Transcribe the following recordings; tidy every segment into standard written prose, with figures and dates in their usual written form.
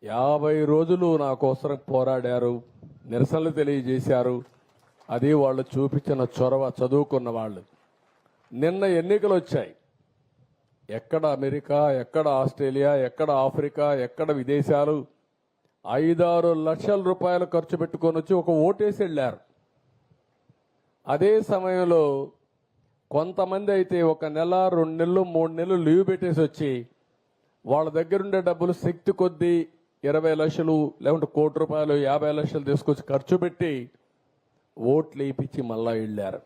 50 రోజులు నా కోసం పోరాడారు, నిరసనలు తెలియజేశారు. అది వాళ్ళు చూపించిన చొరవ, చదువుకున్న వాళ్ళు. నిన్న ఎన్నికలు వచ్చాయి. ఎక్కడ అమెరికా, ఎక్కడ ఆస్ట్రేలియా, ఎక్కడ ఆఫ్రికా, ఎక్కడ విదేశాలు 5-6 లక్షల రూపాయలు ఖర్చు పెట్టుకొని వచ్చి ఒక ఓటేసి వెళ్ళారు. అదే సమయంలో కొంతమంది అయితే 1 నెల, 2 నెలలు, 3 నెలలు లీవ్ పెట్టేసి వచ్చి వాళ్ళ దగ్గరుండే డబ్బులు శక్తి కొద్దీ 20 లక్షలు లేకుంటే ₹1 కోటి 50 లక్షలు తీసుకొచ్చి ఖర్చు పెట్టి ఓట్లు వేయించి మళ్ళా వెళ్ళారు.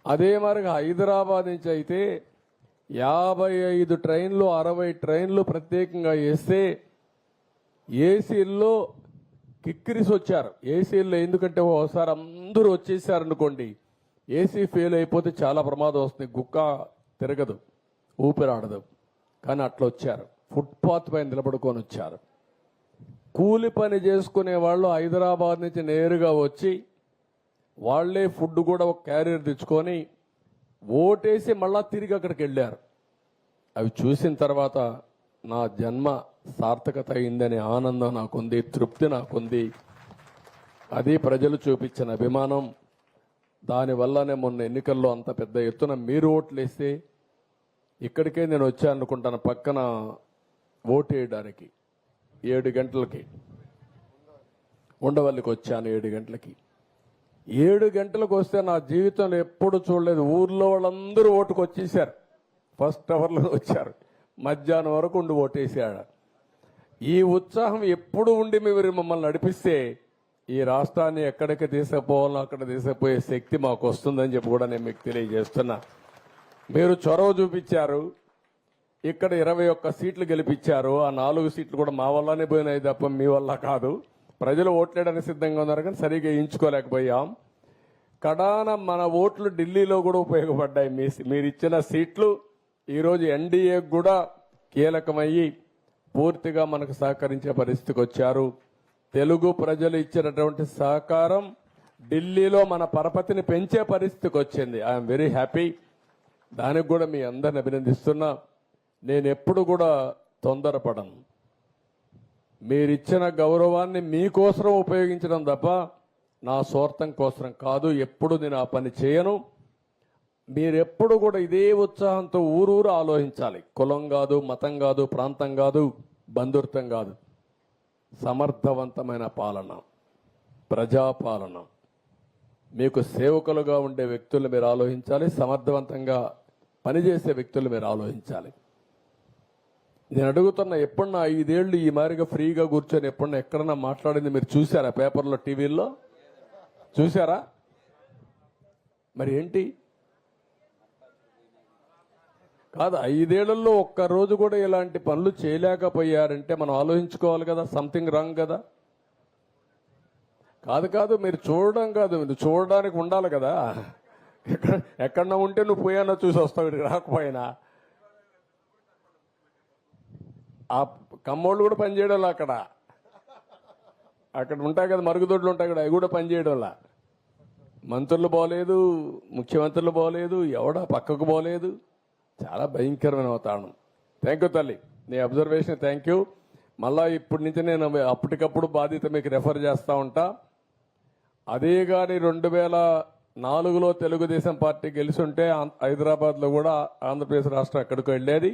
అదే మరిగా హైదరాబాద్ నుంచి అయితే 55 ట్రైన్లు, 60 ట్రైన్లు ప్రత్యేకంగా వేస్తే ఏసీల్లో కిక్కిరిసి వచ్చారు. ఏసీల్లో ఎందుకంటే ఒకసారి అందరూ వచ్చేసారనుకోండి, ఏసీ ఫెయిల్ అయిపోతే చాలా ప్రమాదం వస్తుంది. గుక్క తిరగదు, ఊపిరాడదు. కానీ అట్లా వచ్చారు. ఫుట్పాత్ పైన నిలబడుకొని వచ్చారు. కూలి పని చేసుకునే వాళ్ళు హైదరాబాద్ నుంచి నేరుగా వచ్చి వాళ్లే ఫుడ్ కూడా ఒక క్యారియర్ తెచ్చుకొని ఓటేసి మళ్ళా తిరిగి అక్కడికి వెళ్ళారు. అవి చూసిన తర్వాత నా జన్మ సార్థకత అయిందనే ఆనందం నాకుంది, తృప్తి నాకుంది. అది ప్రజలు చూపించిన అభిమానం. దానివల్లనే మొన్న ఎన్నికల్లో అంత పెద్ద ఎత్తున మీరు ఓట్లు వేస్తే ఇక్కడికే నేను వచ్చాను అనుకుంటాను. పక్కన ఓటు వేయడానికి 7 గంటలకి ఉండవల్లికి వచ్చాను. 7 గంటలకి 7 గంటలకు వస్తే నా జీవితంలో ఎప్పుడు చూడలేదు. ఊర్లో వాళ్ళందరూ ఓటుకు వచ్చేసారు. ఫస్ట్ అవర్లో వచ్చారు. మధ్యాహ్నం వరకు ఉండి ఓటేసాడు. ఈ ఉత్సాహం ఎప్పుడు ఉండి మీరు మమ్మల్ని నడిపిస్తే ఈ రాష్ట్రాన్ని ఎక్కడికి తీసుకుపోవాలో అక్కడ తీసుకుపోయే శక్తి మాకు వస్తుందని చెప్పి కూడా నేను మీకు తెలియజేస్తున్నా. మీరు చొరవ చూపించారు. ఇక్కడ 21 సీట్లు గెలిపించారు. ఆ 4 సీట్లు కూడా మా వల్లనే పోయినాయి తప్ప మీ వల్ల కాదు. ప్రజలు ఓట్లేయడానికి సిద్ధంగా ఉన్నారు కానీ సరిగ్గా ఎంచుకోలేకపోయాం. కడాన మన ఓట్లు ఢిల్లీలో కూడా ఉపయోగపడ్డాయి. మీరు ఇచ్చిన సీట్లు ఈరోజు ఎన్డీఏ కూడా కీలకమయ్యి పూర్తిగా మనకు సహకరించే పరిస్థితికి వచ్చారు. తెలుగు ప్రజలు ఇచ్చినటువంటి సహకారం ఢిల్లీలో మన పరపతిని పెంచే పరిస్థితికి వచ్చింది. I'm very happy. దానికి కూడా మీ అందరిని అభినందిస్తున్నా. నేను ఎప్పుడు కూడా తొందరపడను. మీరిచ్చిన గౌరవాన్ని మీకోసం ఉపయోగించడం తప్ప నా స్వార్థం కోసం కాదు. ఎప్పుడు నేను ఆ పని చేయను. మీరెప్పుడు కూడా ఇదే ఉత్సాహంతో ఊరూరు ఆలోచించాలి. కులం కాదు, మతం కాదు, ప్రాంతం కాదు, బంధుత్వం కాదు. సమర్థవంతమైన పాలన, ప్రజాపాలన. మీకు సేవకులుగా ఉండే వ్యక్తులు మీరు ఆలోచించాలి. సమర్థవంతంగా పనిచేసే వ్యక్తులు మీరు ఆలోచించాలి. నేను అడుగుతున్నా, ఎప్పుడన్నా 5 ఏళ్లు ఈ మాదిరిగా ఫ్రీగా కూర్చొని ఎప్పుడన్నా ఎక్కడన్నా మాట్లాడింది మీరు చూసారా? పేపర్లో, టీవీల్లో చూసారా? మరి ఏంటి కాదు, 5 ఏళ్లలో ఒక్కరోజు కూడా ఇలాంటి పనులు చేయలేకపోయారంటే మనం ఆలోచించుకోవాలి కదా. సంథింగ్ రాంగ్ కదా. కాదు మీరు చూడడం కాదు, మీరు చూడడానికి ఉండాలి కదా. ఎక్కడన్నా ఉంటే నువ్వు పోయానో చూసి వస్తావు, ఇక్కడికి రాకపోయినా. ఆ కమ్మోళ్ళు కూడా పనిచేయడం అక్కడ ఉంటాయి కదా, మరుగుదొడ్లు ఉంటాయి కదా, అవి కూడా పనిచేయడంలా. మంత్రులు పోలేదు, ముఖ్యమంత్రులు పోలేదు, ఎవడా పక్కకు పోలేదు. చాలా భయంకరమైన వాతావరణం. థ్యాంక్ యూ తల్లి, నీ అబ్జర్వేషన్ థ్యాంక్ యూ. మళ్ళా ఇప్పటి నుంచి నేను అప్పటికప్పుడు బాధ్యత మీకు రెఫర్ చేస్తూ ఉంటా. అదే కానీ 2004లో తెలుగుదేశం పార్టీ గెలిచుంటే హైదరాబాద్లో కూడా ఆంధ్రప్రదేశ్ రాష్ట్రం ఎక్కడికో వెళ్ళేది.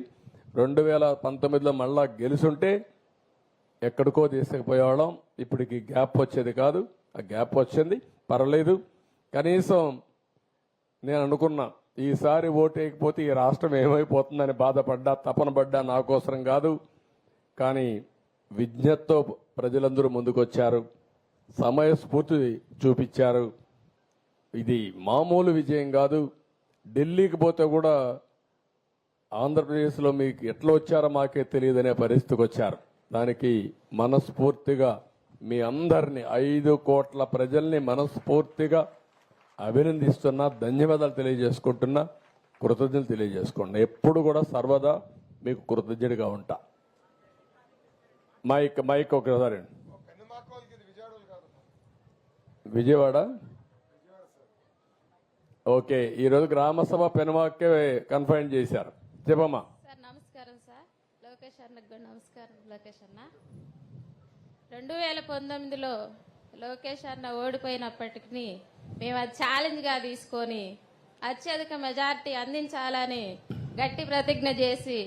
2019లో మళ్ళా గెలుచుంటే ఎక్కడికో తీసుకుపోయేవాళ్ళం. ఇప్పటికి గ్యాప్ వచ్చేది కాదు. ఆ గ్యాప్ వచ్చింది, పర్వాలేదు. కనీసం నేను అనుకున్నా, ఈసారి ఓటేయకపోతే ఈ రాష్ట్రం ఏమైపోతుందని బాధపడ్డా, తపన పడ్డా. నా కోసం కాదు, కానీ విజ్ఞతతో ప్రజలందరూ ముందుకొచ్చారు, సమయస్ఫూర్తి చూపించారు. ఇది మామూలు విజయం కాదు. ఢిల్లీకి పోతే కూడా ఆంధ్రప్రదేశ్లో మీకు ఎట్లా వచ్చారో మాకే తెలియదనే పరిస్థితికి వచ్చారు. దానికి మనస్ఫూర్తిగా మీ అందరినీ, 5 కోట్ల ప్రజల్ని మనస్ఫూర్తిగా అభినందిస్తున్నా, ధన్యవాదాలు తెలియజేసుకుంటున్నా, కృతజ్ఞతలు తెలియజేసుకుంటున్నా. ఎప్పుడు కూడా సర్వదా మీకు కృతజ్ఞుడిగా ఉంటా. మైక్ ఒకసారి. విజయవాడ ఓకే. ఈరోజు గ్రామసభ పెనుమాకే కన్ఫైన్ చేశారు. చెప్పమ్మా. సార్ నమస్కారం సార్. లోకేష్ సార్ అన్నకు కూడా నమస్కారం. లోకేష్ అన్న 2019లో లోకేష్ అన్న ఓడిపోయినప్పటికీ మేము అది ఛాలెంజ్గా తీసుకొని అత్యధిక మెజార్టీ అందించాలని గట్టి ప్రతిజ్ఞ చేసి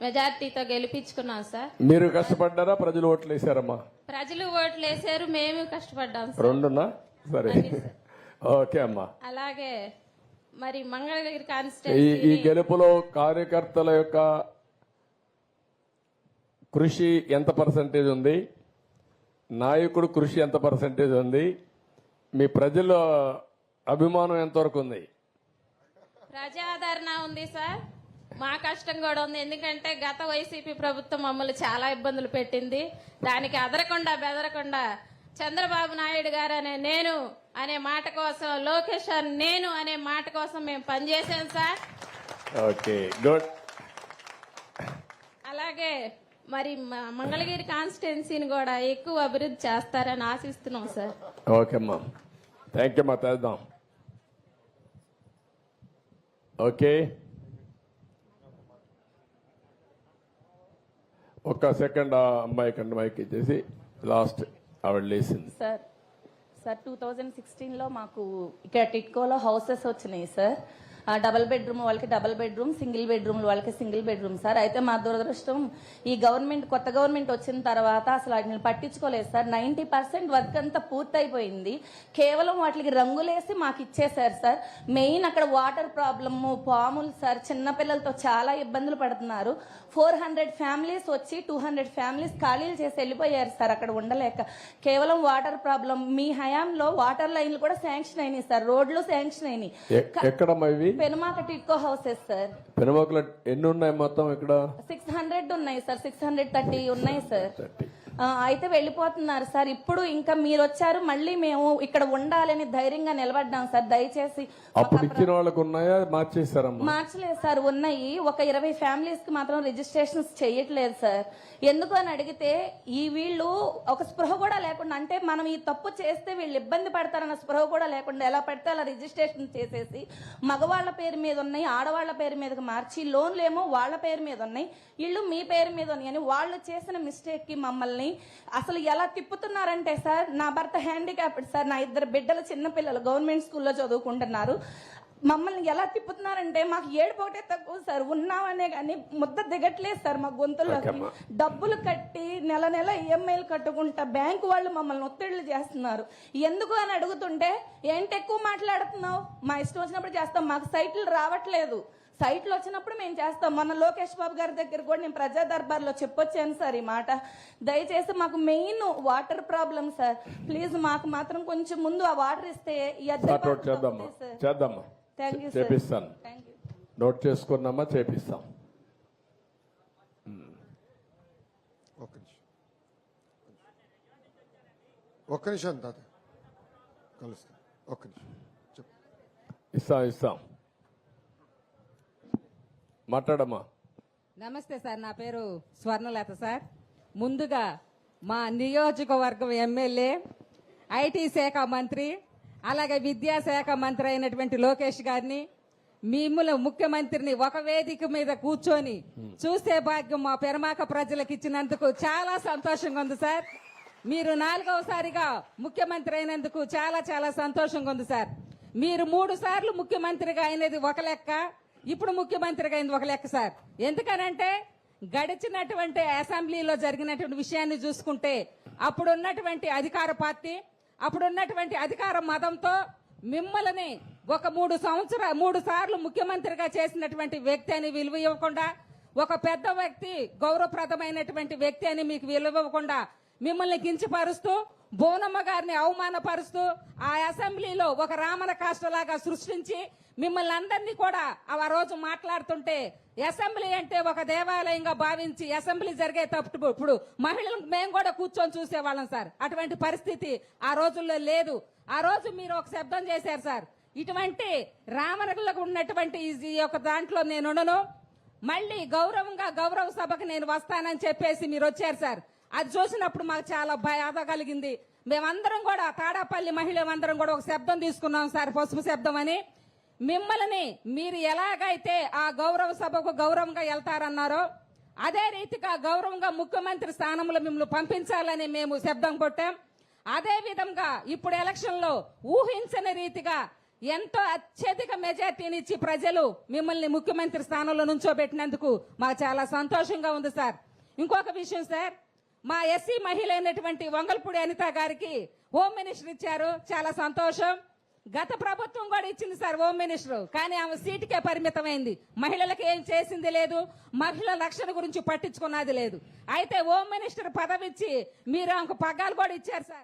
మెజార్టీతో గెలిపించుకున్నాం సార్. మీరు కష్టపడ్డారా, ప్రజలు ఓట్లు వేసారమ్మా? ప్రజలు ఓట్లు వేసారు, మేము కష్టపడ్డాం సార్. రెండున్నా సరే. ఓకే అమ్మా. అలాగే మరి మంగళగిరి ఈ కాన్స్టిట్యూన్సీ గెలుపులో కార్యకర్తల యొక్క కృషి ఎంత పర్సంటేజ్ ఉంది, నాయకుడు కృషి ఎంత పర్సంటేజ్ ఉంది, మీ ప్రజల అభిమానం ఎంతవరకు ఉంది? ప్రజాదరణ ఉంది సార్. మా కష్టం కూడా ఉంది. ఎందుకంటే గత వైసీపీ ప్రభుత్వం మమ్మల్ని చాలా ఇబ్బందులు పెట్టింది. దానికి అదరకుండా బెదరకుండా చంద్రబాబు నాయుడు గారు నేను అనే మాట కోసం, లోకేష్ నేను అనే మాట కోసం మేము పనిచేసాం సార్. Okay, good. అలాగే మరి మంగళగిరి కాన్స్టిట్యున్సీని కూడా ఎక్కువ అభివృద్ధి చేస్తారని ఆశిస్తున్నాం సార్. ఓకే అమ్మా, థ్యాంక్ యూ అమ్మా. చేద్దాం. ఓకే, ఒక్క సెకండ్ అమ్మాయి కంటే మైక్ ఇచ్చేసి లాస్ట్ ఆవిడ లేసింది. సార్ 2016లో మాకు ఇక్కడ టిట్కోలో హౌసెస్ వచ్చినాయి సార్. డబుల్ బెడ్రూమ్ వాళ్ళకి డబుల్ బెడ్రూమ్, సింగిల్ బెడ్రూమ్ వాళ్ళకి సింగిల్ బెడ్రూమ్ సార్. అయితే మా దురదృష్టం ఈ కొత్త గవర్నమెంట్ వచ్చిన తర్వాత అసలు వాటిని పట్టించుకోలేదు సార్. 90% వర్క్ అంతా పూర్తయిపోయింది. కేవలం వాటికి రంగులేసి మాకు ఇచ్చేసారు సార్. మెయిన్ అక్కడ వాటర్ ప్రాబ్లము, పాములు సార్, చిన్నపిల్లలతో చాలా ఇబ్బందులు పడుతున్నారు. 400 ఫ్యామిలీస్ వచ్చి 200 ఫ్యామిలీస్ ఖాళీలు చేసి వెళ్ళిపోయారు సార్ అక్కడ ఉండలేక. కేవలం వాటర్ ప్రాబ్లం. మీ హయాంలో వాటర్ లైన్లు కూడా శాంక్షన్ అయినాయి సార్, రోడ్లు శాంక్షన్ అయినాయి. ఎక్కడమ్మా ఇవి? Penumaka TIDCO houses sir. పెనుమాకలో ఎన్ని ఉన్నాయి మొత్తం? ఇక్కడ 600 ఉన్నాయి సార్, 630 ఉన్నాయి సార్. అయితే వెళ్ళిపోతున్నారు సార్. ఇప్పుడు ఇంకా మీరు వచ్చారు, మళ్ళీ మేము ఇక్కడ ఉండాలని ధైర్యంగా నిలబడ్డాం సార్. దయచేసి అప్పుడు ఇచ్చిన వాళ్ళకు ఉన్నాయా, మార్చేస్తారమ్మా? మార్చలేదు సార్, ఉన్నాయి. ఒక 20 ఫ్యామిలీస్ కి మాత్రం రిజిస్ట్రేషన్స్ చేయట్లేదు సార్. ఎందుకు అని అడిగితే వీళ్ళు ఒక స్పృహ కూడా లేకుండా, అంటే మనం ఈ తప్పు చేస్తే వీళ్ళు ఇబ్బంది పడతారన్న స్పృహ కూడా లేకుండా ఎలా పడితే అలా రిజిస్ట్రేషన్ చేసేసి మగవాళ్ల పేరు మీద ఉన్నాయి, ఆడవాళ్ల పేరు మీదకి మార్చి లోన్లు ఏమో వాళ్ళ పేరు మీద ఉన్నాయి, ఇళ్ళు మీ పేరు మీద ఉన్నాయి అని వాళ్ళు చేసిన మిస్టేక్ కి మమ్మల్ని అసలు ఎలా తిప్పుతున్నారంటే సార్, నా భర్త హ్యాండిక్యాప్డ్ సార్, నా 2 బిడ్డలు చిన్నపిల్లలు గవర్నమెంట్ స్కూల్లో చదువుకుంటున్నారు. మమ్మల్ని ఎలా తిప్పుతున్నారంటే మాకు ఏడుపోటే తక్కువ సార్, ఉన్నామనే కానీ ముద్ద దిగట్లేదు సార్ మా గొంతుల్లోకి. డబ్బులు కట్టి నెల నెల ఈఎంఐలు కట్టుకుంటా బ్యాంకు వాళ్ళు మమ్మల్ని ఒత్తిళ్లు చేస్తున్నారు. ఎందుకు అని అడుగుతుంటే ఏంటి ఎక్కువ మాట్లాడుతున్నావు, మా ఇష్టం వచ్చినప్పుడు చేస్తాం, మాకు సైట్లు రావట్లేదు, సైట్లు వచ్చినప్పుడు మేము చేస్తాం. మొన్న లోకేష్ బాబు గారి దగ్గర కూడా నేను ప్రజా దర్బార్లో చెప్పొచ్చాను సార్ ఈ మాట. దయచేసి మాకు main water problem sir. Please మాకు మాత్రం కొంచెం ముందు ఆ వాటర్ ఇస్తే చేద్దామా, చేపిస్తాను. నోట్ చేసుకున్నామా, చేపిస్తాం. ఒక్క నిమిషం తాత కలుస్తా. ఒక్క నిమిషం ఇస్తాం. మాట్లాడమ్మా. నమస్తే సార్, నా పేరు స్వర్ణలత సార్. ముందుగా మా నియోజకవర్గం ఎమ్మెల్యే, ఐటీ శాఖ మంత్రి, అలాగే విద్యాశాఖ మంత్రి అయినటువంటి లోకేష్ గారిని, మిమ్మల్ని ముఖ్యమంత్రిని ఒక వేదిక మీద కూర్చొని చూసే భాగ్యం మా పెరమాక ప్రజలకు ఇచ్చినందుకు చాలా సంతోషంగా ఉంది సార్. మీరు 4వసారిగా ముఖ్యమంత్రి అయినందుకు చాలా చాలా సంతోషంగా ఉంది సార్. మీరు 3 సార్లు ముఖ్యమంత్రిగా అయినది ఒక లెక్క, ఇప్పుడు ముఖ్యమంత్రిగా అయింది ఒక లెక్క సార్. ఎందుకనంటే గడిచినటువంటి అసెంబ్లీలో జరిగినటువంటి విషయాన్ని చూసుకుంటే అప్పుడున్నటువంటి అధికార పార్టీ, అప్పుడున్నటువంటి అధికార మతంతో మిమ్మల్ని ఒక 3 సార్లు ముఖ్యమంత్రిగా చేసినటువంటి వ్యక్తి అని విలువ ఇవ్వకుండా, ఒక పెద్ద వ్యక్తి, గౌరవప్రదమైనటువంటి వ్యక్తి అని మీకు విలువ ఇవ్వకుండా మిమ్మల్ని కించపరుస్తూ, బోనమ్మ గారిని అవమానపరుస్తూ ఆ అసెంబ్లీలో ఒక రామన కాష్టలాగా సృష్టించి మిమ్మల్ని అందరినీ కూడా ఆ రోజు మాట్లాడుతుంటే అసెంబ్లీ అంటే ఒక దేవాలయంగా భావించి అసెంబ్లీ జరిగేటప్పుడు ఇప్పుడు మహిళలు మేము కూడా కూర్చొని చూసేవాళ్ళం సార్. అటువంటి పరిస్థితి ఆ రోజుల్లో లేదు. ఆ రోజు మీరు ఒక శబ్దం చేశారు సార్, ఇటువంటి రామనగులకు ఉన్నటువంటి ఈ యొక్క దాంట్లో నేను ఉండను, మళ్ళీ గౌరవ సభకు నేను వస్తానని చెప్పేసి మీరు వచ్చారు సార్. అది చూసినప్పుడు మాకు చాలా బాధ కలిగింది. మేమందరం కూడా తాడాపల్లి మహిళలందరం కూడా ఒక శబ్దం తీసుకున్నాం సార్, పసుపు శబ్దం అని. మిమ్మల్ని మీరు ఎలాగైతే ఆ గౌరవ సభకు గౌరవంగా వెళ్తారన్నారో అదే రీతిగా గౌరవంగా ముఖ్యమంత్రి స్థానంలో మిమ్మల్ని పంపించాలని మేము శబ్దం కొట్టాం. అదే విధంగా ఇప్పుడు ఎలక్షన్ లో ఊహించని రీతిగా ఎంతో అత్యధిక మెజార్టీనిచ్చి ప్రజలు మిమ్మల్ని ముఖ్యమంత్రి స్థానంలో నుంచోబెట్టినందుకు మాకు చాలా సంతోషంగా ఉంది సార్. ఇంకొక విషయం సార్, మా ఎస్సీ మహిళ అయినటువంటి వంగల్పూడి అనిత గారికి హోమ్ మినిస్టర్ ఇచ్చారు, చాలా సంతోషం. గత ప్రభుత్వం కూడా ఇచ్చింది సార్ హోమ్ మినిస్టర్, కానీ ఆమె సీటుకే పరిమితమైంది. మహిళలకు ఏం చేసింది లేదు, మహిళల రక్షణ గురించి పట్టించుకున్నది లేదు. అయితే హోమ్ మినిస్టర్ పదవి ఇచ్చి మీరు ఆమెకు పగ్గాలు కూడా ఇచ్చారు సార్.